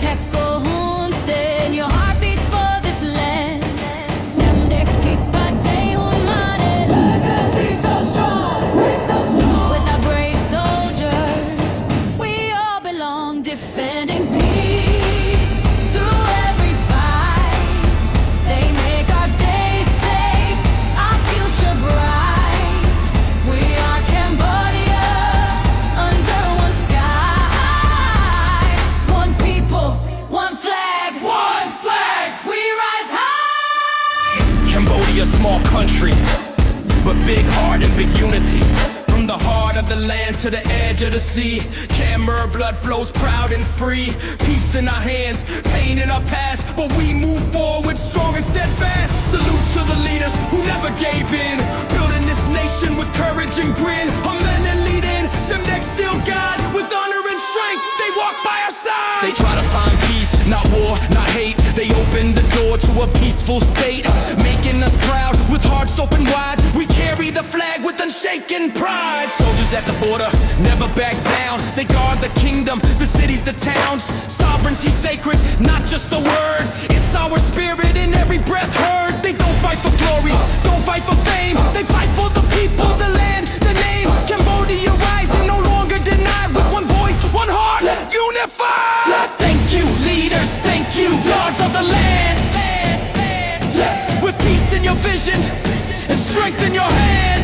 Samdech Hun Sen, your heart beats for this land. Samdech Thipadei Hun Manet, legacy so strong, so strong. With our brave soldiers, we all belong, defending peace through every fight. They make our days safe, our future bright. We are Cambodia under one sky. One people, one flag, we rise high. Cambodia, small country, but big heart and big unity. From the heart of the land to the edge of the sea, Khmer blood flows proud and free. Peace in our hands, pain in our past, but we move forward strong and steadfast. Salute to the leaders who never gave in, building this nation with courage and grin. Our men are leading, Samdech still guide with honor and strength. They walk by our side. They try to find peace, not war, not hate. They open the door to a peaceful state, making us proud with hearts open wide. We carry the flag with unshaken pride. Soldiers at the border never back down. They guard the kingdom, the cities, the towns. Sovereignty sacred, not just a word. It's our spirit in every breath heard. They don't fight for glory, don't fight for fame. They fight for the people, the land, the name. Cambodia rising, no longer denied. With one voice, one heart, unified. Thank you, leaders, thank you, guards of the land. With peace in your vision and strength in your hand.